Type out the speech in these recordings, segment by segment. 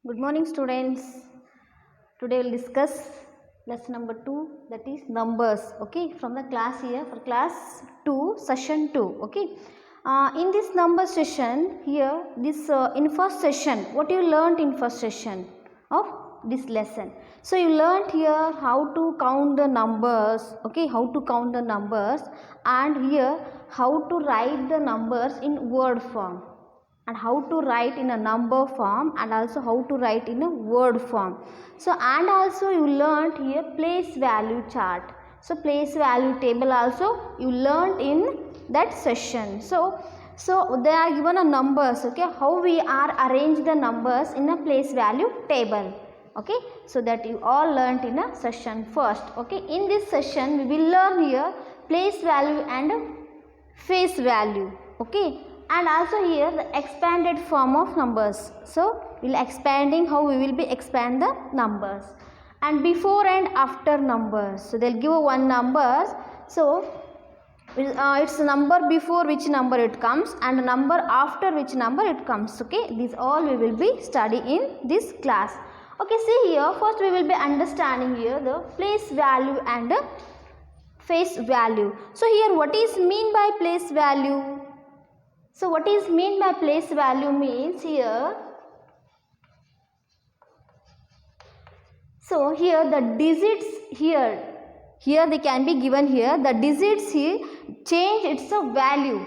Good morning, students. Today we'll discuss lesson number 2, that is numbers. Okay, from the class here for class 2, session 2. Okay, in this number session here, this in first session, what you learnt in first session of this lesson. So you learnt here how to count the numbers. Okay, how to count the numbers, and here how to write the numbers in word form, and how to write in a number form, and also how to write in a word form. So and also you learnt here place value chart. So place value table also you learnt in that session. So they are given a numbers. Okay, how we are arrange the numbers in a place value table. Okay, so that you all learnt in a session first. Okay, in this session we will learn here place value and face value. Okay, and also here the expanded form of numbers. So we will expanding how we will be expand the numbers, and before and after numbers. So they will give one numbers. So it's number before which number it comes and number after which number it comes. Okay, these all we will be studying in this class. Okay, see here first we will be understanding here the place value and face value. So here what is mean by place value? So what is mean by place value means here, so here the digits here they can be given here, the digits here change its value.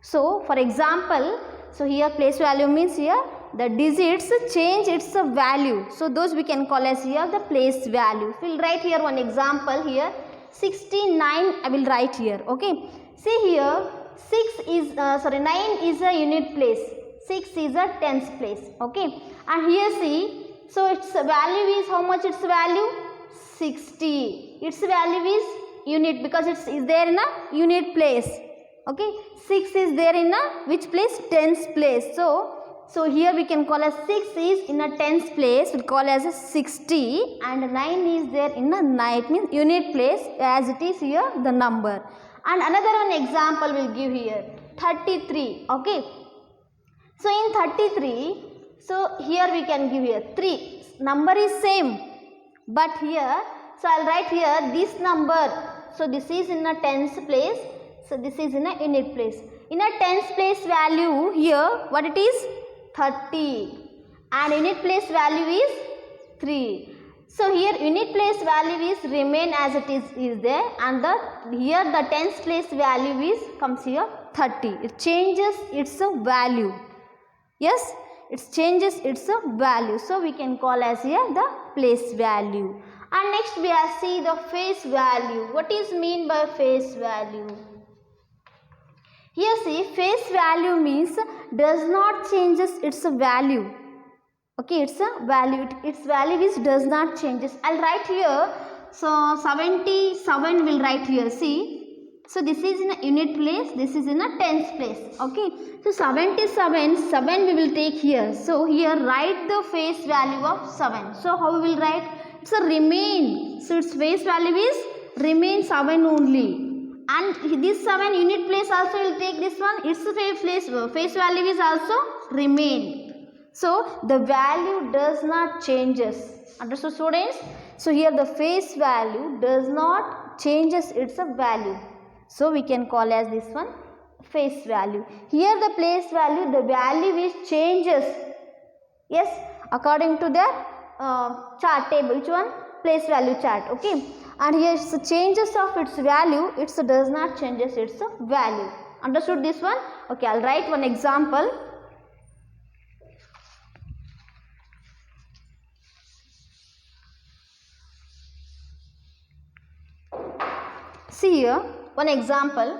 So for example, so here place value means here the digits change its value. So those we can call as here the place value. We will write here one example here, 69 I will write here. Okay, see here 9 is a unit place, 6 is a tens place. Okay, and here see, so its value is how much its value? 60. Its value is unit because it is there in a unit place. Okay, 6 is there in a which place? Tens place. So here we can call as 6 is in a tens place, we call as a 60, and 9 is there in a 9 means unit place as it is here the number. And another one example will give here 33. Okay, so in 33, so here we can give here 3, number is same, but here, so I will write here this number, so this is in a tens place, so this is in a unit place. In a tens place value here what it is? 30, and unit place value is 3. So here unit place value is remain as it is there, and here the tens place value is comes here 30. It changes its value. Yes, it changes its value. So we can call as here the place value. And next we have see the face value. What is mean by face value? Here see face value means does not changes its value. Okay, its value, its value is does not changes. I'll write here, so 77 will write here. See, so this is in a unit place, this is in a tens place. Okay, so 77, 7 we will take here. So here write the face value of 7. So how we will write? It's a remain. So its face value is remain 7 only. And this 7 unit place also will take this one. Its face value is also remain. So the value does not changes. Understood, students? So here the face value does not changes its value. So we can call as this one face value. Here the place value, the value is changes. Yes, according to the chart table. Which one? Place value chart. Okay, and here the changes of its value, it does not changes its value. Understood this one? Okay, I'll write one example. See here one example,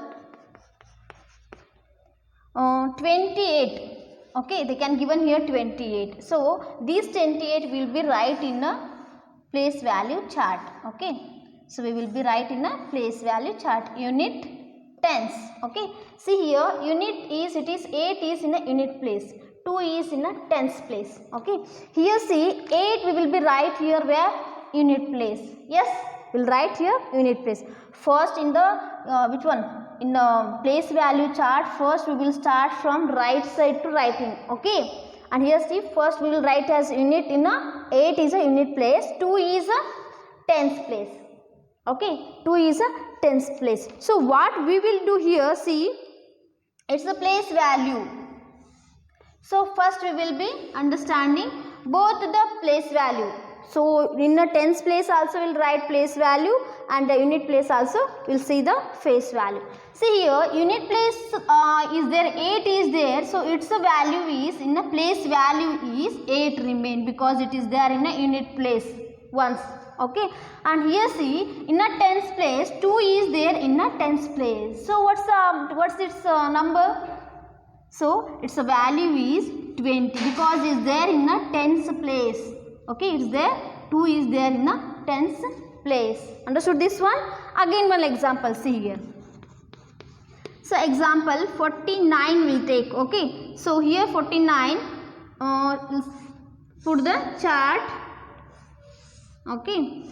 28. Okay, they can given here 28. So these 28 will be write in a place value chart. Okay, so we will be write in a place value chart, unit tens. Okay, see here unit is, it is 8 is in a unit place, 2 is in a tens place. Okay, here see 8 we will be write here where? Unit place. Yes, we will write here unit place. First in the which one? In the place value chart, first we will start from right side to right hand. Okay, And here see, first we will write as unit in a 8 is a unit place, 2 is a tens place. Okay, 2 is a tens place. So what we will do here, see, it's the place value. So first we will be understanding both the place value. So in a tens place also we will write place value, and the unit place also we will see the face value. See here, unit place is there, 8 is there. So its value is, in a place value is 8 remain, because it is there in a unit place once. Okay, and here see, in a tens place 2 is there in a tens place. So what's its number? So its value is 20, because it is there in a tens place. Okay, it's there, 2 is there in a tens place. Understood this one? Again one example, see here. So example 49 will take. Okay, so here 49, put the chart. Okay,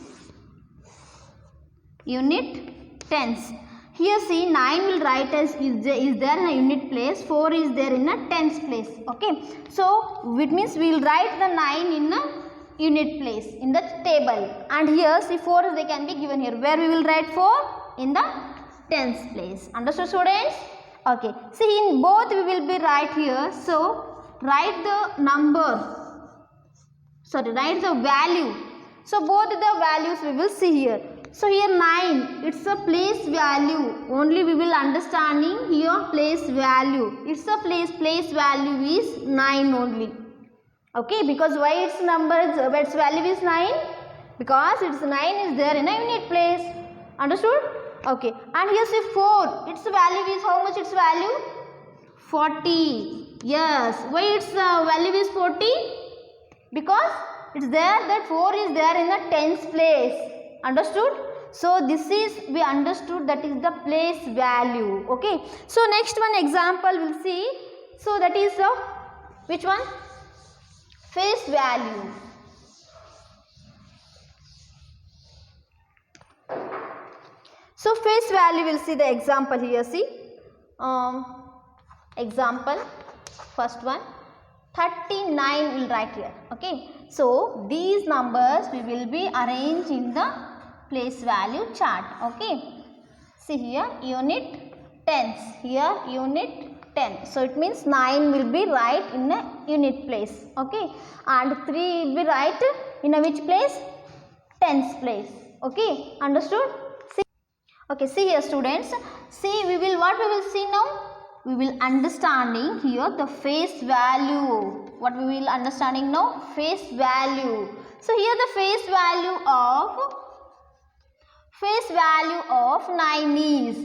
unit tens. Here see, 9 will write as is there in a unit place, 4 is there in a tens place. Okay, so it means we will write the 9 in a unit place in the table, and here see 4 they can be given here, where we will write 4 in the tens place. Understood students? Okay, see, in both we will be write here. So write the number, write the value. So both the values we will see here. So here 9, it's a place value, only we will understanding here place value. It's a place value is 9 only. Okay, because why its number, its value is 9? Because its 9 is there in a unit place. Understood? Okay, and here see 4, its value is, how much its value? 40. Yes, why its value is 40? Because it's there that 4 is there in the tens place. Understood? So this is, we understood, that is the place value. Okay, so next one example we'll see. So that is which one? Face value. So face value, we'll see the example here. See, example first one, 39 will write here. Okay, so these numbers we will be arranged in the place value chart. Okay, see here unit tens, here unit 10. So it means 9 will be right in a unit place. Okay, and 3 will be right in a which place? Tens place. Okay, understood? See, okay, see here students. See, we will, what we will see now? We will understanding here the face value. What we will understanding now? Face value. So here the face value of 9 is,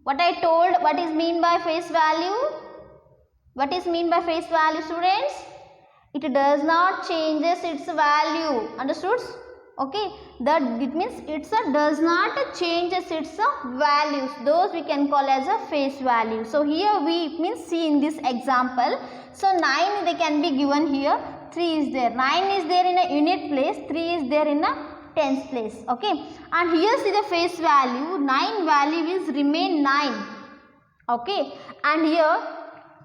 what I told, what is mean by face value? What is mean by face value, students? It does not changes its value. Understood? Okay, that it means it's a does not changes its values. Those we can call as a face value. So here we means see in this example. So 9 they can be given here. 3 is there. 9 is there in a unit place. 3 is there in a tens place. Okay, and here see the face value. 9 value is remain 9. Okay, and here,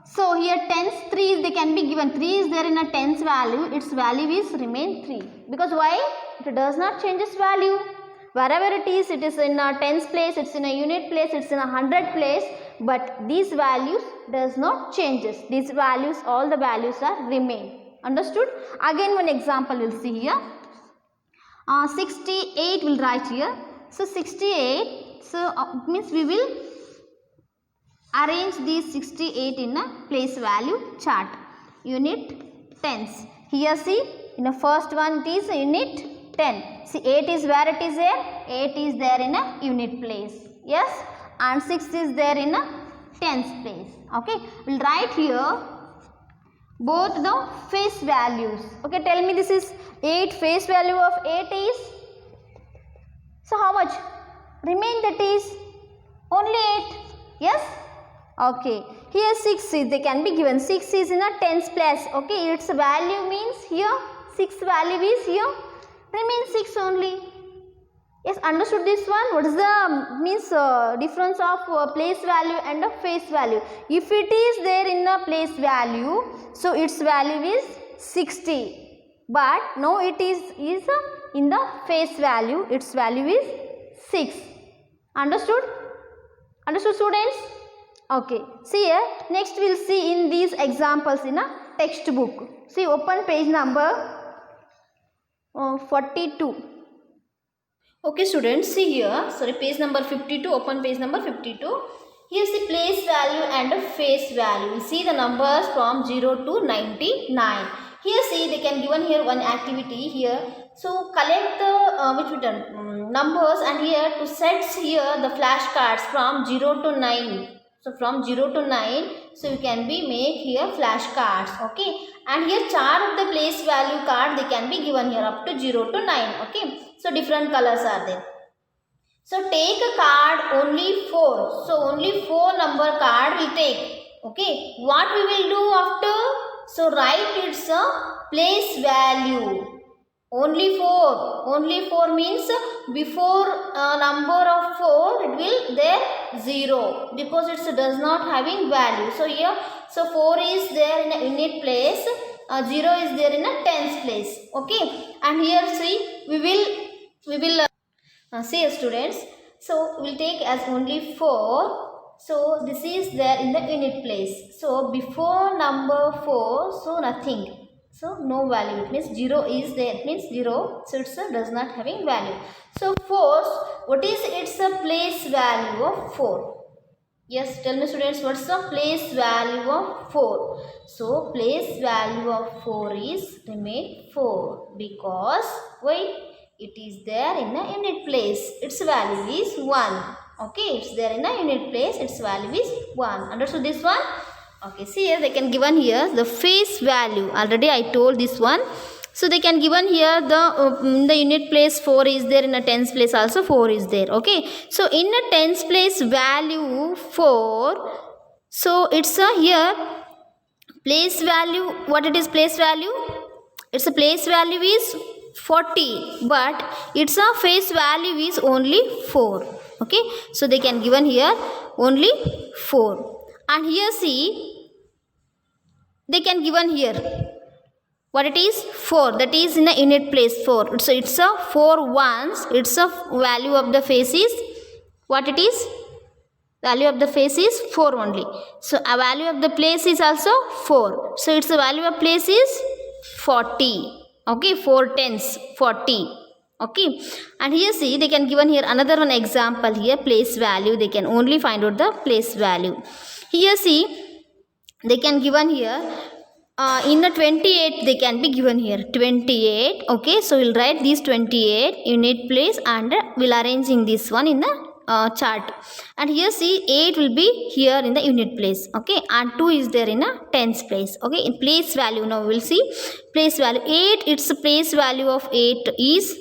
so here tens 3 they can be given. 3 is there in a tens value. Its value is remain 3. Because why? It does not change its value. Wherever it is in a tens place, it's in a unit place, it's in a 100 place. But these values does not changes. These values, all the values are remain. Understood? Again one example we'll see here. 68 will write here. So 68, so it means we will arrange these 68 in a place value chart. Unit tens. Here see, in the first one it is unit 10. See 8 is where it is there? 8 is there in a unit place. Yes? And 6 is there in a tens place. Okay? We'll write here both the face values. Okay, tell me, this is 8, face value of 8 is, so how much? Remain, that is only 8. Yes? Okay, here 6 is, they can be given. 6 is in a tens place. Okay, its value means here 6 value is here, remain 6 only. Yes, understood this one? What is the means difference of place value and a face value? If it is there in a place value, so its value is 60. But now it is in the face value, its value is 6. Understood? Understood, students? Okay. See here, next we will see in these examples in a textbook. See, open page number 42. Okay students, see here, sorry, page number 52, open page number 52. Here's the place value and a face value. You see the numbers from 0 to 99. Here see, they can given here one activity here. So collect the numbers, and here to set here the flashcards from 0 to 9. So from 0 to 9, so you can be make here flashcards, okay. And here chart of the place value card, they can be given here up to 0 to 9, okay. So different colors are there. So take a card only 4. So only 4 number card will take, okay. What we will do after? So write its place value. Only 4. Only 4 means before number of 4 it will there 0, because it does not having value. So here, so 4 is there in a unit place, 0 is there in a tens place, okay. And here see, we will see students. So we will take as only 4. So this is there in the unit place. So before number 4, so nothing. So no value, it means 0 is there, it means 0, so it does not having value. So 4, what is its place value of 4? Yes, tell me students, what's the place value of 4? So place value of 4 is remain 4, because why? It is there in a unit place, its value is 1. Okay, it's there in a unit place, its value is 1. Understood this one? Okay, see here, they can given here the face value. Already I told this one. So they can given here the in the unit place 4 is there, in a tens place also 4 is there. Okay, so in a tens place value 4. So it's a here place value. What it is place value? It's a place value is 40, but its a face value is only 4. Okay, so they can given here only 4. And here see, they can given here what it is 4, that is in a unit place 4. So it's a 4 ones, it's a value of the face is what it is, value of the face is 4 only. So a value of the place is also 4, so its the value of place is 40. Okay, 4 tens 40. Okay, and here see, they can given here another one example here, place value. They can only find out the place value. Here see, they can given here in the 28, they can be given here 28. Okay, so we'll write these 28 unit place, and we'll arranging this one in the chart. And here see, 8 will be here in the unit place, okay, and 2 is there in a tens place. Okay, in place value, now we'll see place value 8. Its place value of 8 is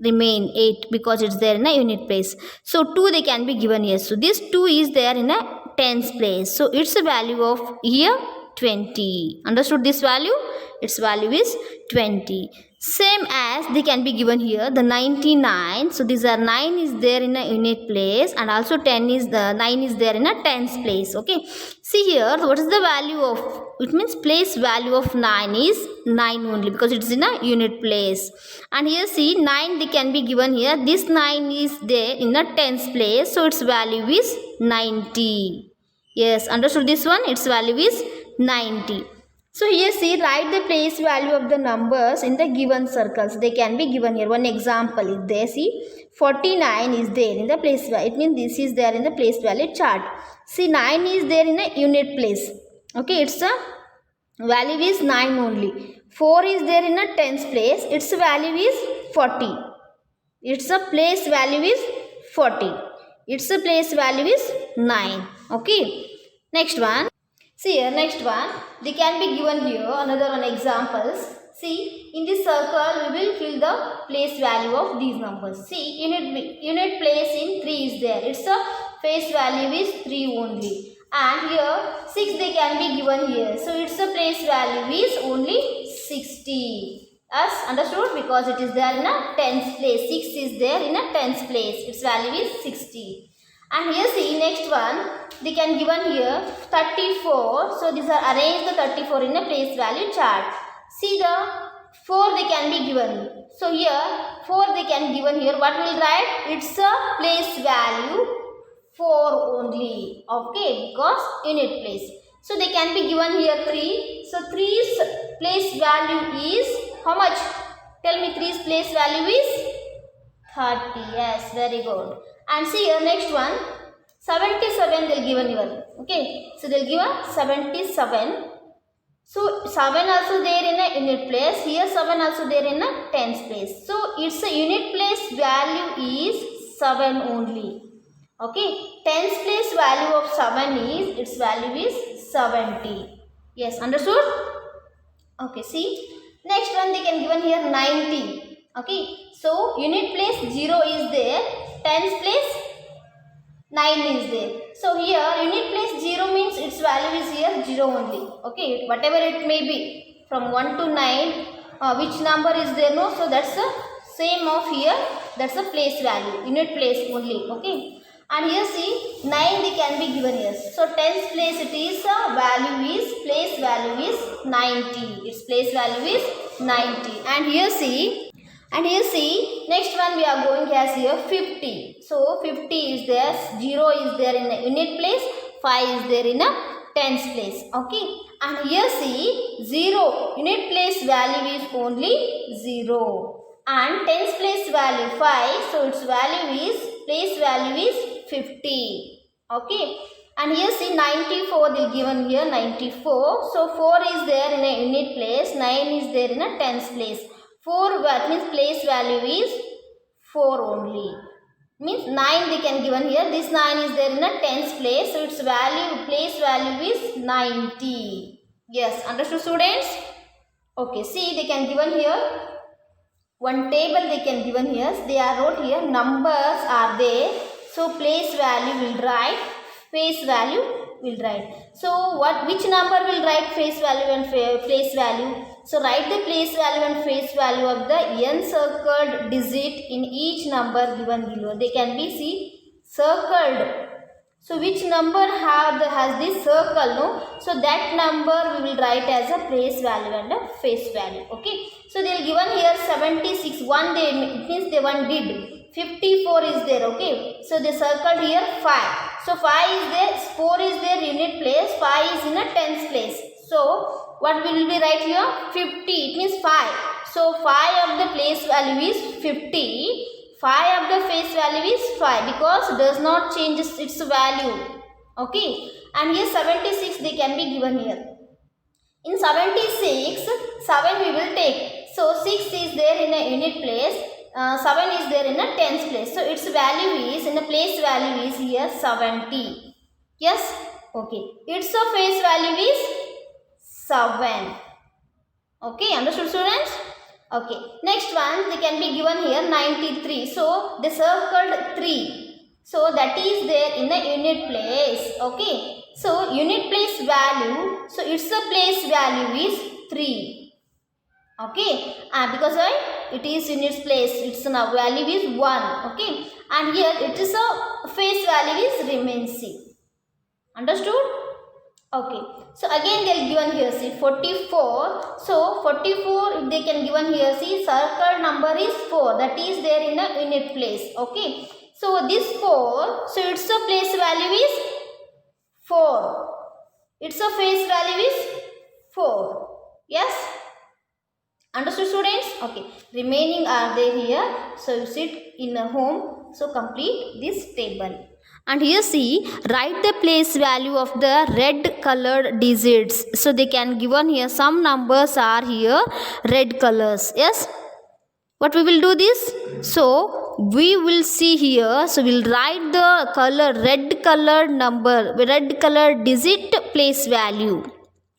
remain 8, because it's there in a unit place. So 2 they can be given here. So this 2 is there in a tens place, so it's a value of here 20. Understood this value? Its value is 20. Same as they can be given here the 99. So these are 9 is there in a unit place, and also 10 is the 9 is there in a tens place. Okay, see here, what is the value of, it means place value of 9 is 9 only, because it's in a unit place. And here see, 9 they can be given here, this 9 is there in a tens place, so its value is 90. Yes, understood this one? Its value is 90. So here see, write the place value of the numbers in the given circles. They can be given here. One example is there. See, 49 is there in the place value. It means this is there in the place value chart. See, 9 is there in a unit place. Okay, its a value is 9 only. 4 is there in a tens place. Its value is 40. Its a place value is 40. Its a place value is 9. Okay. Next one. See here, next one, they can be given here, another one examples. See, in this circle, we will fill the place value of these numbers. See, unit place in 3 is there. Its a face value is 3 only. And here, 6 they can be given here. So, its a place value is only 60. As understood, because it is there in a tens place. 6 is there in a tens place. Its value is 60. And here see next one, they can given here 34. So these are arrange the 34 in a place value chart. See the 4 they can be given. So here 4 they can given here. What will write? It's a place value 4 only. Okay, because unit place. So they can be given here 3. So 3's place value is how much? Tell me, 3's place value is 30. Yes, very good. And see here next one, 77 they'll given here. Okay, so they'll give a 77. So 7 also there in a unit place. Here 7 also there in a tens place. So its a unit place value is 7 only. Okay, tens place value of 7 is, its value is 70. Yes, understood? Okay, see. Next one they can given here 90. Okay, so unit place 0 is there. Tens place 9 is there. So here unit place 0 means its value is here 0 only. Okay, whatever it may be from 1 to 9, which number is there? No, so that's the same of here. That's the place value, unit place only. Okay. And here see 9 they can be given here. So tens place it is value is, place value is 90. Its place value is 90. And here see next one we are going as here 50. So 50 is there, 0 is there in a unit place, 5 is there in a tens place. Okay. And here see 0 unit place value is only 0. And tens place value 5. So its value is, place value is 50. Okay. And here see 94 they given here 94. So 4 is there in a unit place, 9 is there in a tens place. 4 that means place value is 4 only. Means 9 they can given here. This 9 is there in a tens place. So its value, place value is 90. Yes, understood students? Okay, see they can given here. One table they can given here. They are wrote here. Numbers are there. So place value will write, face value will write. So which number will write face value and place value? So write the place value and face value of the encircled digit in each number given below. They can be see circled. So which number has this circle? No. So that number we will write as a place value and a face value. Okay. So they will given here 76. One they, it means they one did. 54 is there. Okay. So they circled here 5. So 5 is there. 4 is there unit place. 5 is in a tens place. So what will be right here? 50. It means 5. So 5 of the place value is 50. 5 of the face value is 5 because it does not change its value. Okay. And here 76 they can be given here. In 76, 7 we will take. So 6 is there in a unit place. 7 is there in a tens place. So its value is, in a place value is here 70. Yes. Okay. Its face value is 7. Okay. Understood students? Okay. Next one they can be given here 93. So they circled 3. So that is there in a unit place. Okay. So unit place value. So its place value is 3. Okay. Because it is in its place. Its value is 1. Okay. And here it is a face value is remains C. Understood? Okay. So again they are given here see 44. So 44 they can given here see circle number is 4. That is there in a unit place. Okay. So this 4. So its a place value is 4. Its a face value is 4. Yes. Understood students? Okay. Remaining are there here. So you sit in a home. So complete this table. And here see, write the place value of the red colored digits. So they can given here some numbers are here red colors. Yes. What we will do this? So we will see here. So we'll write the color red colored number, red colored digit place value.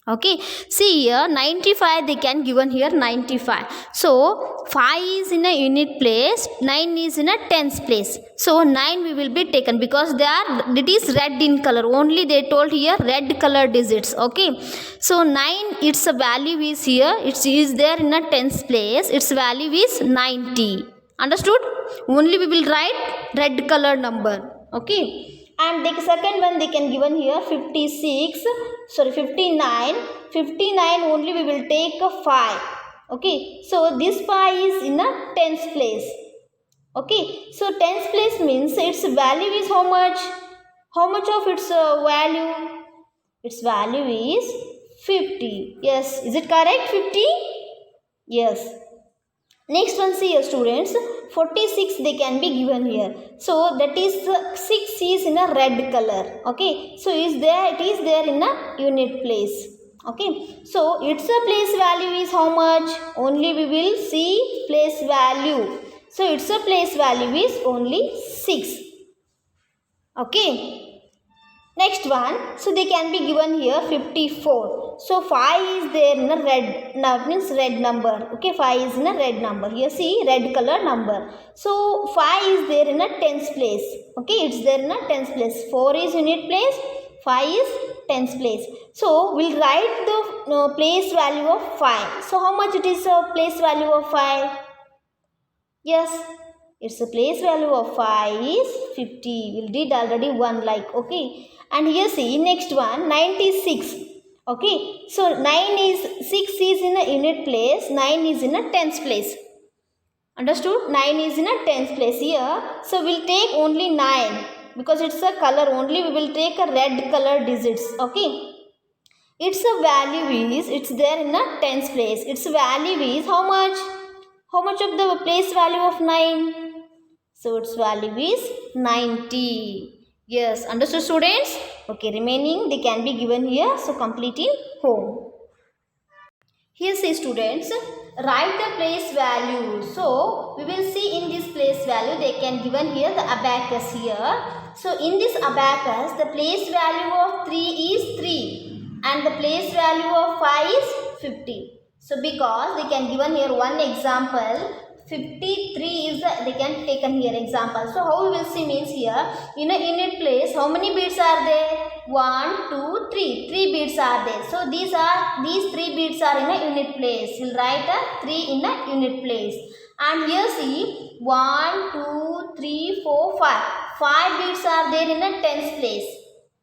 Okay, see here 95 they can given here 95. So 5 is in a unit place, 9 is in a tens place. So 9 we will be taken because it is red in color. Only they told here red color digits. Okay, so 9 its value is here. It is there in a tens place. Its value is 90. Understood? Only we will write red color number. Okay. And the second one they can given here 59. 59 only we will take a 5. Okay, so this 5 is in a tens place. Okay, so tens place means its value is how much? How much of its value? Its value is 50. Yes, is it correct? 50? Yes. Next one, see here students, 46 they can be given here. So that is 6 is in a red color. Okay, so it is there in a unit place. Okay, so its place value is how much? Only we will see place value. So its place value is only 6. Okay. Next one, so they can be given here 54. So 5 is there in a red, now means red number. Okay, 5 is in a red number. Here see red color number. So 5 is there in a tens place. Okay, it's there in a tens place. 4 is unit place, 5 is tens place. So we'll write the place value of 5. So how much it is a place value of 5? Yes, its a place value of 5 is 50. We'll did already one like. Okay. And here see next one 96. Okay, so 6 is in a unit place, 9 is in a tens place. Understood? 9 is in a tens place here. So we'll take only 9 because it's a color only. We will take a red color digits. Okay. Its a value is, it's there in a tens place. Its value is how much? How much of the place value of 9? So its value is 90. Yes, understood students? Okay, remaining they can be given here. So complete in home. Here see students, write the place value. So we will see in this place value they can given here the abacus here. So in this abacus the place value of 3 is 3 and the place value of 5 is 50. So because they can given here one example, 53 is they can taken here example. So how we will see means here in a unit place how many bits are there? 1, 2, 3. 3 bits are there. So these 3 bits are in a unit place. We'll write a 3 in a unit place. And here see 1, 2, 3, 4, 5. 5 bits are there in a tens place.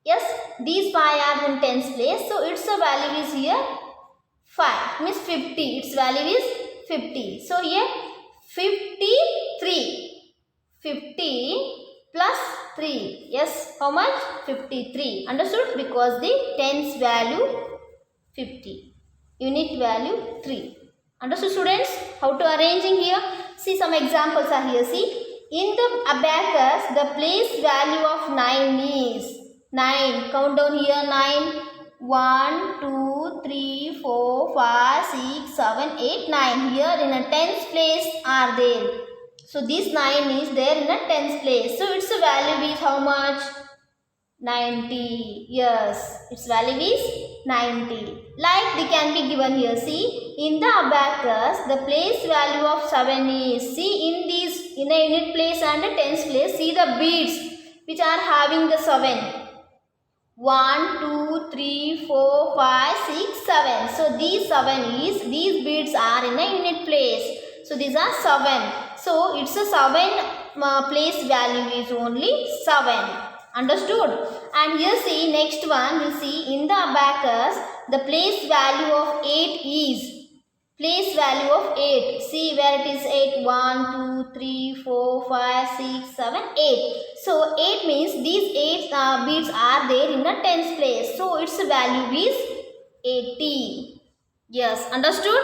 Yes, these 5 are in tens place. So its value is here 5 means 50. Its value is 50. So here 53. 50 plus 3. Yes, how much? 53. Understood? Because the tens value 50. Unit value 3. Understood students? How to arranging here? See some examples are here. See. In the abacus, the place value of 9 is 9. Count down here 9. 1, 2, 3, 4, 5, 6, 7, 8, 9. Here in a tens place are there. So this 9 is there in a tens place. So its value is how much? 90. Yes, its value is 90. Like they can be given here. See, in the abacus, the place value of 7 is. See, in a unit place and a tens place, see the beads which are having the 7. 1, 2, 3, 4, 5, 6, 7. So these these beads are in a unit place. So these are 7. So it's a 7 place value is only 7. Understood? And here see next one we see in the abacus the place value of 8 is. Place value of 8. See where it is 8. 1, 2, 3, 4, 5, 6, 7, 8. So 8 means these 8 beads are there in a tens place. So its value is 80. Yes, understood?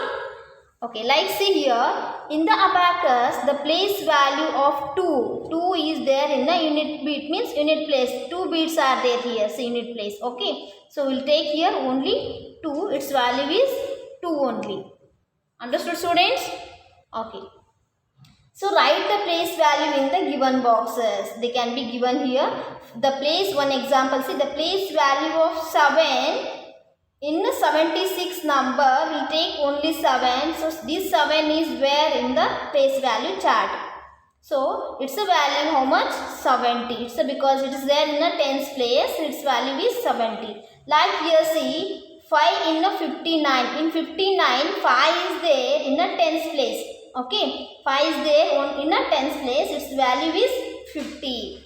Okay, like see here in the abacus the place value of 2. 2 is there in a unit bead means unit place. 2 beads are there here. So unit place. Okay. So we'll take here only 2. Its value is 2 only. Understood students? Okay. So write the place value in the given boxes. They can be given here. The place, one example, see the place value of 7 In 76 number, we'll take only 7. So this 7 is where in the place value chart. So its a value how much? 70. It's because it is there in the tens place. Its value is 70. Like here see 5 in a 59. In 59 5 is there in a tens place. Okay. 5 is there in a tens place. Its value is 50.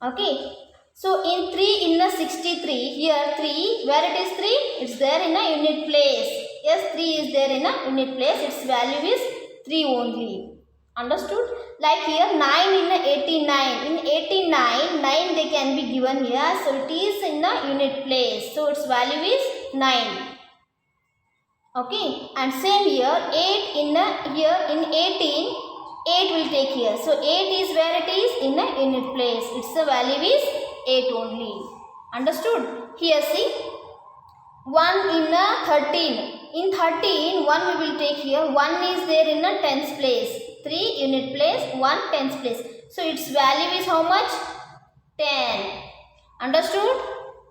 Okay. So in 3 in a 63, here 3, where it is 3? It's there in a unit place. Yes, 3 is there in a unit place. Its value is 3 only. Understood? Like here 9 in a 89. In 89, 9 they can be given here. So it is in a unit place. So its value is 9. Okay. And same here 8 in a here in 18. 8 will take here. So 8 is where it is in a unit place. Its value is 8 only. Understood? Here see 1 in a 13. In 13 1 we will take here. 1 is there in a tens place. 3 unit place, 1 tens place. So its value is how much? 10. Understood?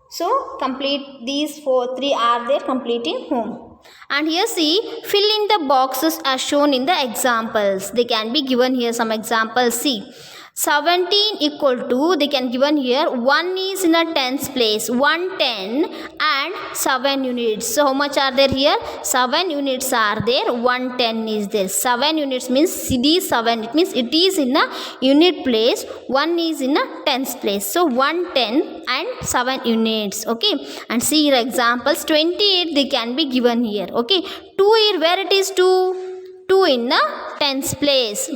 So complete these 3 are there completing home. And here see, fill in the boxes as shown in the examples. They can be given here some examples. See, 17 equal to, they can given here, 1 is in a tens place, 110 and 7 units. So how much are there here? 7 units are there, 110 is there. 7 units means CD 7. It means it is in a unit place, 1 is in a tens place. So 110 and 7 units. Okay. And see your examples, 28 they can be given here. Okay. 2 here, where it is 2? 2 in a tens place.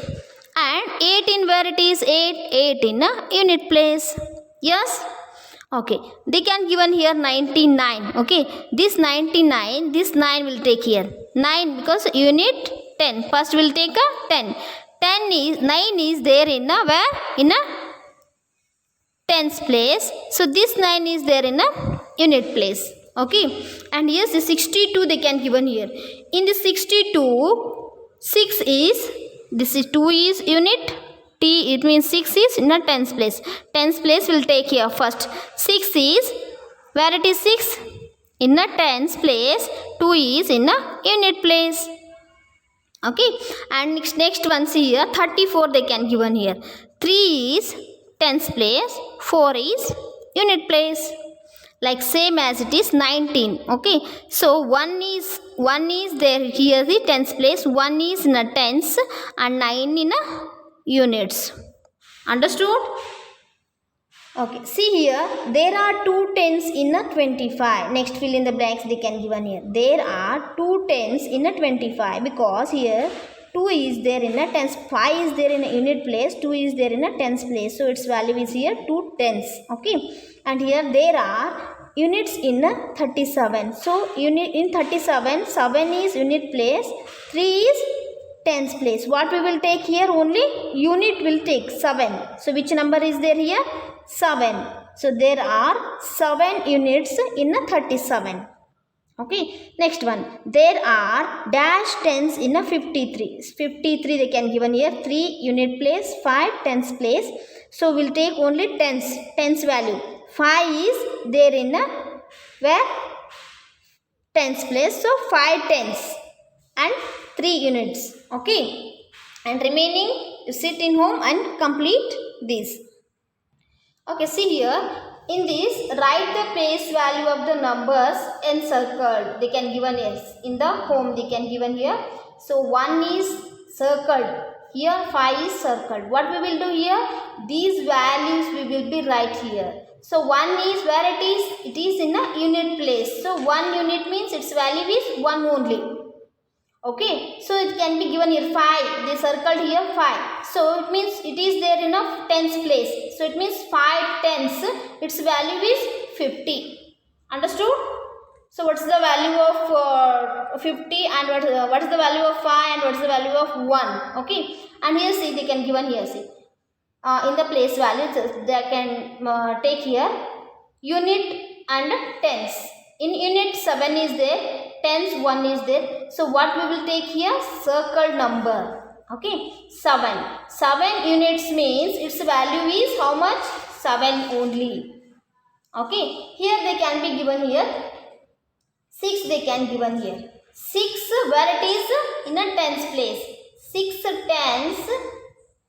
And 8 in where it is 8 in a unit place. Yes. Okay. They can given here 99. Okay. This 99, this 9 will take here 9 because unit 10. First will take a 10. 9 is there in a where? In a tens place. So this 9 is there in a unit place. Okay. And yes, the 62 they can given here. In the 62, 6 is, this is 2 is unit T, it means 6 is in a tens place. Tens place will take here first. 6 is, where it is 6? In a tens place. 2 is in a unit place. Okay. And next one see here, 34 they can given here. 3 is tens place. 4 is unit place. Like same as it is 19. Okay. So 1 is there here the tens place. 1 is in a tens and 9 in a units. Understood? Okay. See here, there are 2 tens in a 25. Next fill in the blanks they can given here. There are 2 tens in a 25 because here 2 is there in a tens, 5 is there in a unit place, 2 is there in a tens place. So its value is here 2 tens. Okay. And here there are units in a 37. So unit in 37, 7 is unit place, 3 is tens place. What we will take here? Only unit will take 7. So which number is there here? 7. So there are 7 units in a 37. Okay. Next one. There are dash tens in a 53. 53 they can given here. 3 unit place, 5 tens place. So we'll take only tens value. 5 is there in a where? Tens place. So 5 tens and 3 units. Okay. And remaining you sit in home and complete this. Okay. See here. In this, write the place value of the numbers encircled. They can given here. In the home they can given here. So 1 is circled. Here 5 is circled. What we will do here? These values we will be right here. So 1 is where it is? It is in a unit place. So 1 unit means its value is 1 only. Okay. So it can be given here 5. They circled here 5. So it means it is there in a tens place. So it means 5 tens. Its value is 50. Understood? So what is the value of 50 and what is the value of 5 and what is the value of 1? Okay. And here see they can given here see. In the place values they can take here unit and tens. In unit 7 is there, tens 1 is there. So what we will take here? Circled number. Okay. 7. 7 units means its value is how much? 7 only. Okay. Here they can be given here 6 they can given here. 6 where it is in a tens place. 6 tens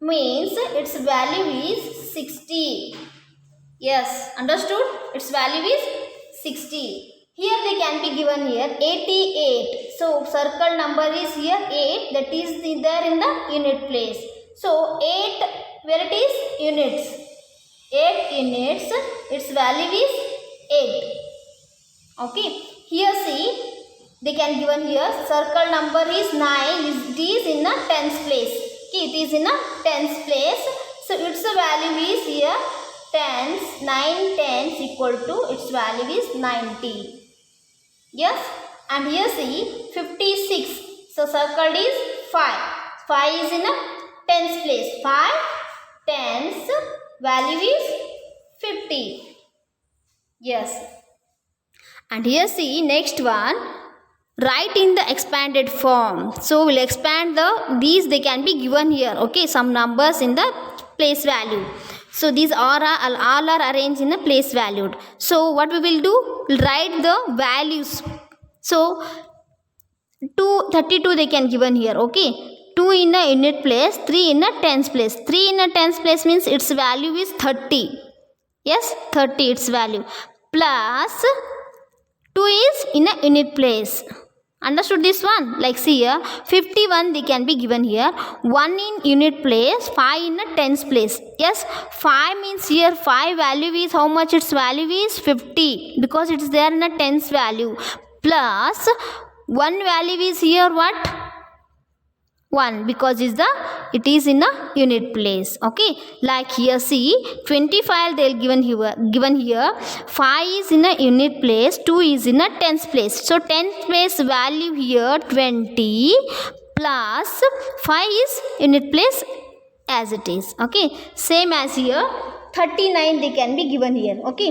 means its value is 60. Yes, understood? Its value is 60. Here they can be given here 88. So circle number is here 8, that is there in the unit place. So 8 where it is units. 8 units, its value is 8. Okay, here see, they can given here circle number is 9, it is in a tens place. Okay, it is in a tens place. So its value is here tens, 9 tens equal to its value is 90. Yes, and here see 56. So circled is 5. 5 is in a tens place. 5 tens, value is 50. Yes. And here see next one, write in the expanded form. So we'll expand these they can be given here. Okay, some numbers in the place value. So these all are arranged in the place valued. So what we will do, we'll write the values. So 32 they can given here. Okay, 2 in a unit place, 3 in a tens place. 3 in a tens place means its value is 30. Yes, 30 its value. Plus 2 is in a unit place. Understood this one? Like see here, 51 they can be given here. 1 in unit place, 5 in a tens place. Yes, 5 means here 5 value is how much? Its value is 50 because it is there in a tens value. Plus 1 value is here what? 1 because it is in a unit place. Okay, like here see 25 they'll given here 5 is in a unit place, 2 is in a tens place. So tens place value here 20 plus 5 is unit place as it is. Okay, same as here 39 they can be given here. Okay,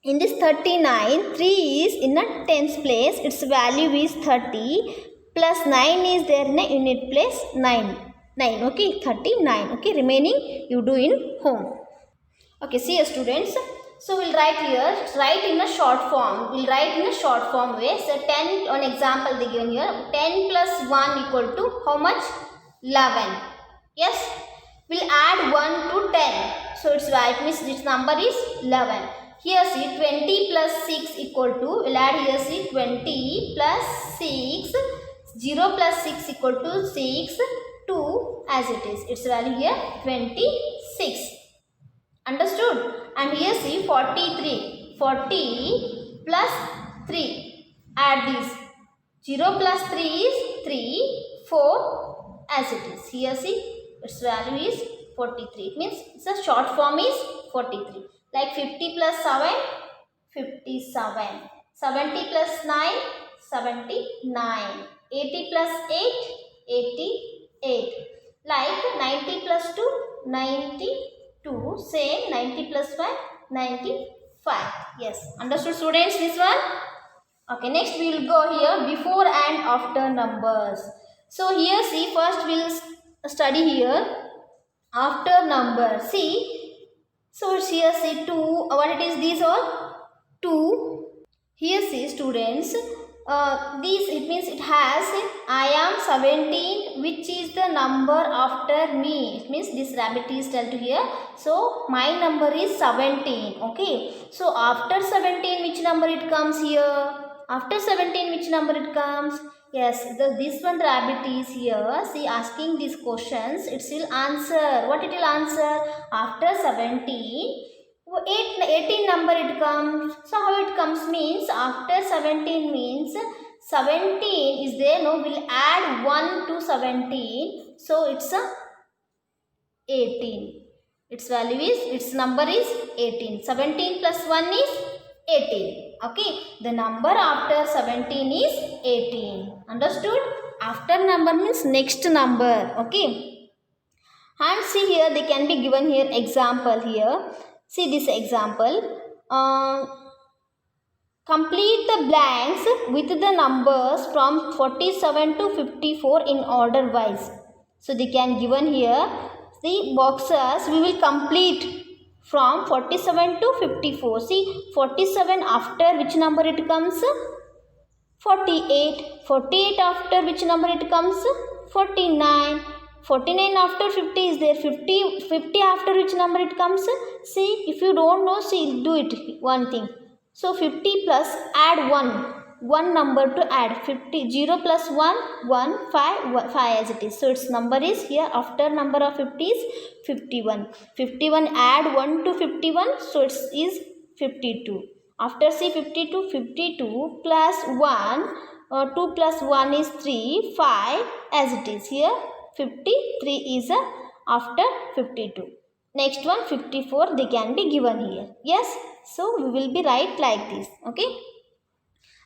in this 39 3 is in a tens place, its value is 30 plus 9 is there in a unit place 9. Okay, 39. Okay, remaining you do in home. Okay, see here students. So we'll write here, write in a short form. We'll write in a short form way. So 10 on example they given here. 10 plus 1 equal to how much? 11. Yes, we'll add 1 to 10. So its value means this number is 11. Here see 20 plus 6 equal to, we'll add here see 20 plus 6. 0 plus 6 equal to 6, 2 as it is. Its value here 26. Understood? And here see 43. 40 plus 3. Add these. 0 plus 3 is 3, 4 as it is. Here see its value is 43. It means its a short form is 43. Like 50 plus 7, 57. 70 plus 9, 79. 80 plus 8, 88. Like 90 plus 2, 92. Same 90 plus 5, 95. Yes. Understood students this one? Okay, next we will go here before and after numbers. So here see first we will study here after number. See, so it's here see 2. What it is these all? 2. Here see students. These it means it has I am 17 which is the number after me. It means this rabbit is tell to here. So my number is 17. Okay. So after 17 which number it comes here? After 17 which number it comes? Yes, this one rabbit is here. See asking these questions. It will answer. What it will answer? After 17. 18 number it comes. So how it comes means after 17 means 17 is there. No, we'll add 1 to 17. So it's a 18. Its value is, its number is 18. 17 plus 1 is 18. Okay. The number after 17 is 18. Understood? After number means next number. Okay. And see here they can be given here example here. See this example. Complete the blanks with the numbers from 47 to 54 in order wise. So they can given here the boxes we will complete from 47 to 54. See 47 after which number it comes? 48. 48 after which number it comes? 49. 49 after 50 is there. 50 after which number it comes? See, if you don't know, see, do it one thing. So 50 plus add 1 number to add. 50 0 plus 1 1 5 as it is. So its number is here after number of 50 is 51. 51 add 1 to 51, so it is 52. After see 52 plus 1 2 plus 1 is 3 5 as it is here. 53 is after 52. Next one 54 they can be given here. Yes, so we will be write like this. Okay,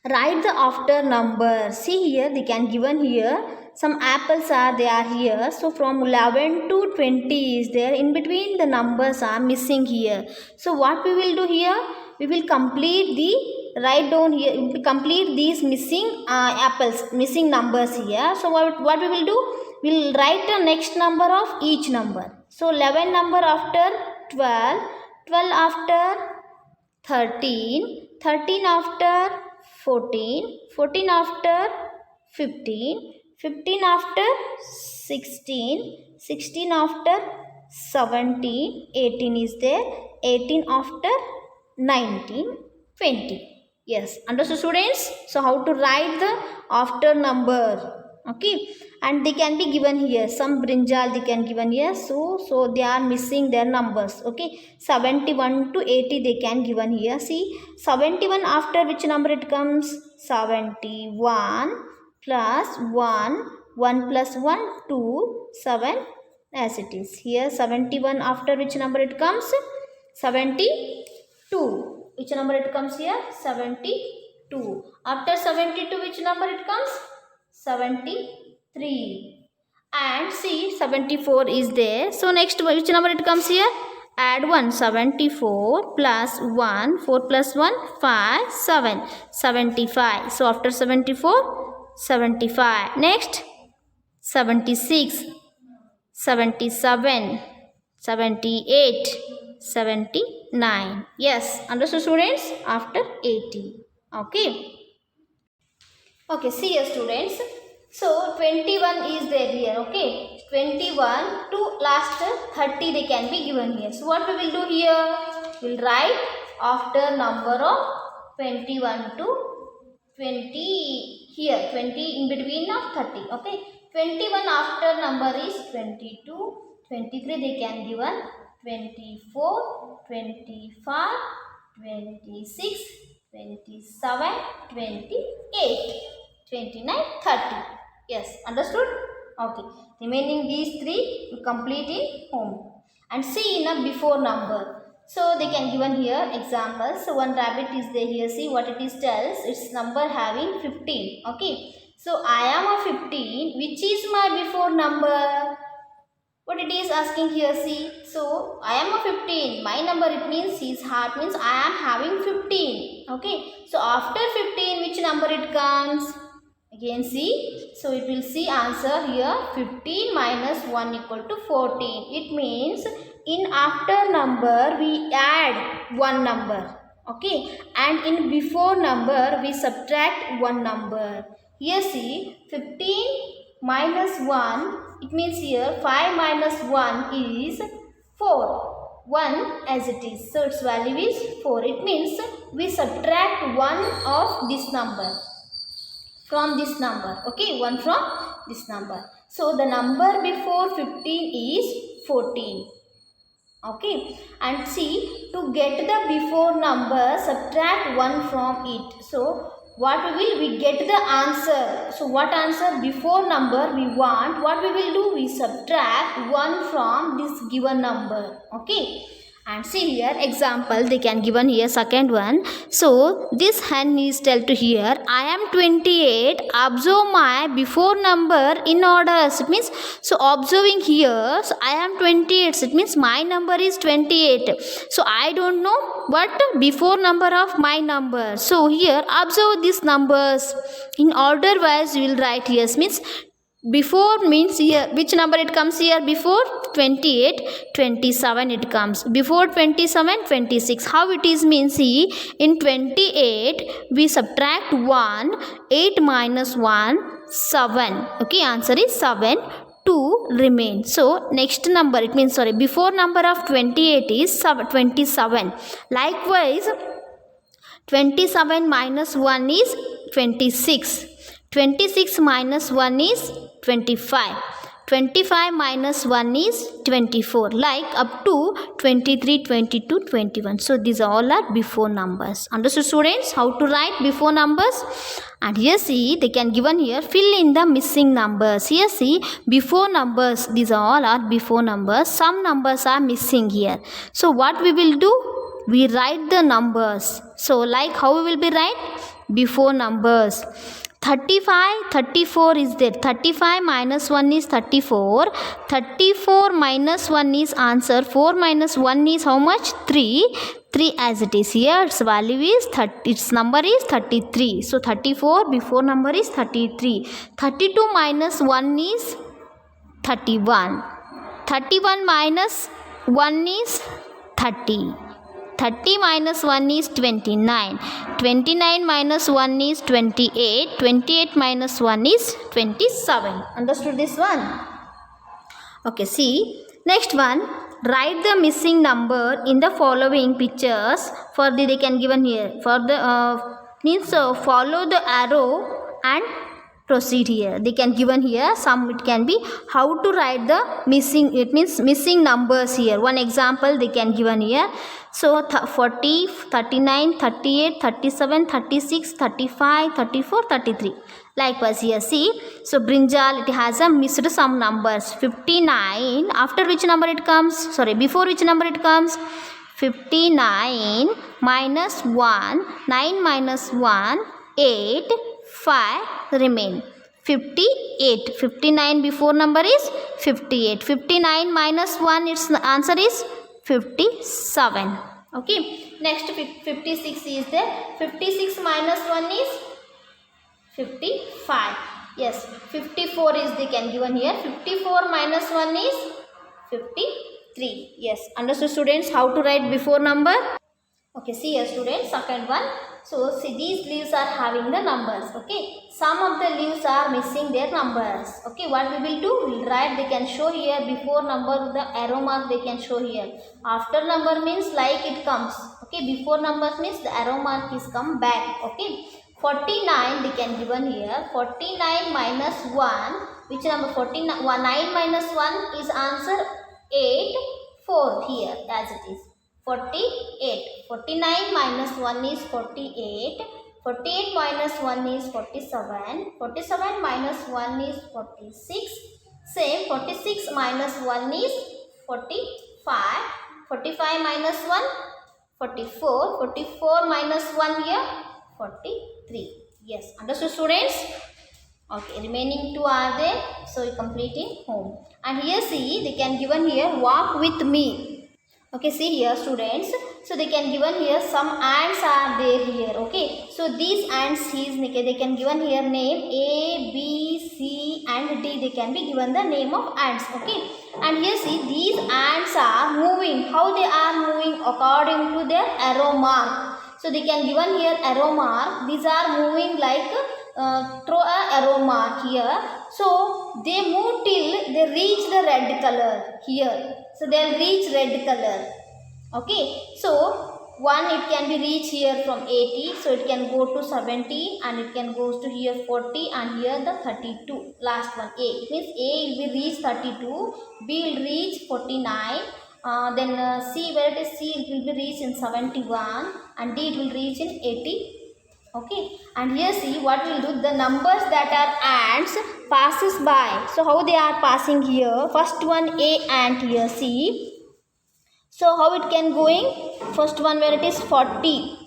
write the after number. See here they can given here some apples are there here. So from 11 to 20 is there. In between the numbers are missing here. So what we will do here? We will complete the write down here. Complete these missing apples, missing numbers here. So what we will do? We'll write the next number of each number. So 11 number after 12, 12 after 13, 13 after 14, 14 after 15, 15 after 16, 16 after 17, 18 is there, 18 after 19, 20. Yes, understood students? So how to write the after number? Okay, and they can be given here. Some brinjal they can given here. So they are missing their numbers. Okay, 71 to 80 they can given here. See, 71 after which number it comes? 71 plus 1, 1 plus 1, 2, 7 as it is here. 71 after which number it comes? 72. Which number it comes here? 72. After 72 which number it comes? 73. And see 74 is there. So next which number it comes here? Add 1. 74 plus 1, 4 plus 1, 5, 7, 75. So after 74, 75. Next 76, 77, 78, 79. Yes, understood students? After 80. Okay. Okay, see here students. So 21 is there here. Okay, 21 to last 30 they can be given here. So what we will do here? We will write after number of 21 to 20 here. 20 in between of 30. Okay, 21 after number is 22, 23 they can given, 24, 25, 26, 27, 28, 29, 30. Yes, understood? Okay. Remaining these three you complete in home. And see in a before number. So they can given here examples. So one rabbit is there here. See what it is tells. Its number having 15. Okay. So I am a 15. Which is my before number? What it is asking here, see. So I am a 15. My number it means his heart means I am having 15. Okay. So after 15 which number it comes? Again see. So it will see answer here 15 minus 1 equal to 14. It means in after number we add one number. Okay. And in before number we subtract one number. Here see 15 minus 1. It means here 5 minus 1 is 4. 1 as it is. So its value is 4. It means we subtract 1 of this number from this number. Okay, 1 from this number. So the number before 15 is 14. Okay, and see to get the before number subtract 1 from it. So what we get the answer. So what answer before number we want, what we will do, we subtract 1 from this given number. Okay, and see here example they can given here second one. So this hen is tell to here I am 28, observe my before number in orders. It means so observing here, so I am 28, it means my number is 28. So I don't know what before number of my number. So here observe these numbers in order wise we will write here. Means before means here which number it comes here before 28, 27 it comes, before 27, 26. How it is means, see, in 28 we subtract 1, 8 minus 1, 7. Okay, answer is 7. 2 remain. So next number, it means, sorry, before number of 28 is 27. Likewise 27 minus 1 is 26. 26 minus 1 is 25. 25 minus 1 is 24. Like up to 23, 22, 21. So these all are before numbers. Understood, students, how to write before numbers? And here see, they can given here, fill in the missing numbers. Here see, before numbers, these all are before numbers. Some numbers are missing here. So what we will do? We write the numbers. So like how we will be write? Before numbers. 35, 34 is there. 35 minus 1 is 34. 34 minus 1 is answer. 4 minus 1 is how much? 3. 3 as it is here. Its value is 30. Its number is 33. So 34 before number is 33. 32 minus 1 is 31. 31 minus 1 is 30. 30 minus 1 is 29. 29 minus 1 is 28. 28 minus 1 is 27. Understood this one? Okay, see. Next one. Write the missing number in the following pictures. For the, they can given here. For the follow the arrow and proceed here. They can given here. Some it can be how to write the missing. It means missing numbers here. One example they can given here. So 40, 39, 38, 37, 36, 35, 34, 33. Likewise here see. So brinjal, it has a missed some numbers. 59. After which number it comes? Sorry, before which number it comes? 59 minus 1. 9 minus 1. 8. 5 remain. 58. 59 before number is 58. 59 minus 1, its answer is 57. Okay. Next 56 is there. 56 minus 1 is 55. Yes. 54 is they can given here. 54 minus 1 is 53. Yes. Understood, students, how to write before number? Okay, see here, students, second one. So see, these leaves are having the numbers. Okay, some of the leaves are missing their numbers. Okay, what we will do? We will write. They can show here before number, the arrow mark they can show here. After number means like it comes. Okay, before numbers means the arrow mark is come back. Okay, 49 they can given here. 49 minus 1. Which number? 49. 9 minus 1 is answer 8. 4 here as it is. 48. 49 minus 1 is 48. 48 minus 1 is 47. 47 minus 1 is 46. Same 46 minus 1 is 45. 45 minus 1, 44. 44 minus 1 here, 43. Yes, understood, students? Okay, remaining 2 are there. So completing home. And here see, they can given here walk with me. Okay, see here, students. So they can given here some ants are there here. Okay, so these ants they can given here name A, B, C and D. They can be given the name of ants. Okay, and here see, these ants are moving. How they are moving? According to their arrow mark. So they can given here arrow mark. These are moving like through a arrow mark here. So they move till they reach the red color here. So they will reach red color. Okay. So one it can be reached here from 80. So it can go to 70 and it can go to here 40 and here the 32. Last one A. It means A will be reach 32. B will reach 49. Then C, where it is C, it will be reached in 71 and D it will reach in 80. Okay, and here see what we will do. The numbers that are ants passes by. So how they are passing here? First one A ant here, see. So how it can going? First one where it is 40.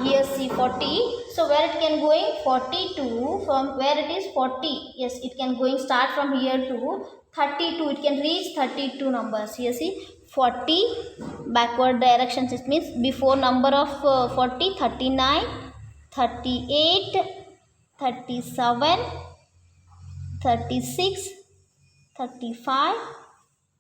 Here see 40. So where it can going? 42 from where it is 40. Yes, it can going start from here to 32. It can reach 32 numbers. Here see 40 backward directions. It means before number of 40, 39. 38, 37, 36, 35,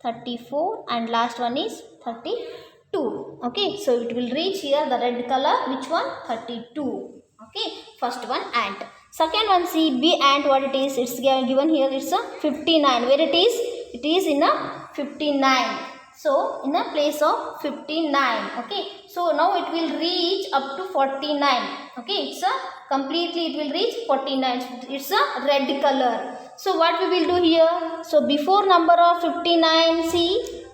34 and last one is 32. Okay, so it will reach here the red color. Which one? 32. Okay, first one ant. Second one, see bee ant, what it is? It's given here, it's a 59. Where it is? It is in a 59. So in a place of 59. Okay, so now it will reach up to 49. Okay, it's a completely it will reach 49. It's a red color. So what we will do here? So before number of 59, see,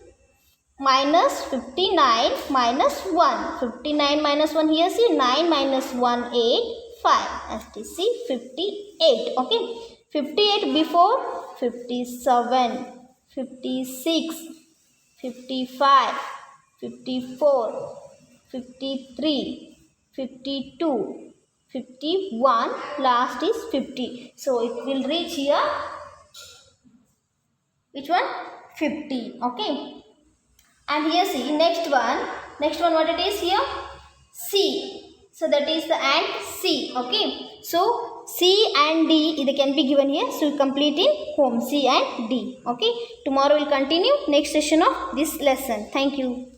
minus 59 minus 1. 59 minus 1 here, see, 9 minus 1, 8, 5. As you see, 58. Okay, 58 before 57, 56, 55, 54, 53, 52, 51, last is 50. So it will reach here, which one? 50. Okay. And here see, next one what it is here? C. So that is the ant C. Okay. So C and D, it can be given here. So complete in home, C and D. Okay. Tomorrow we'll continue next session of this lesson. Thank you.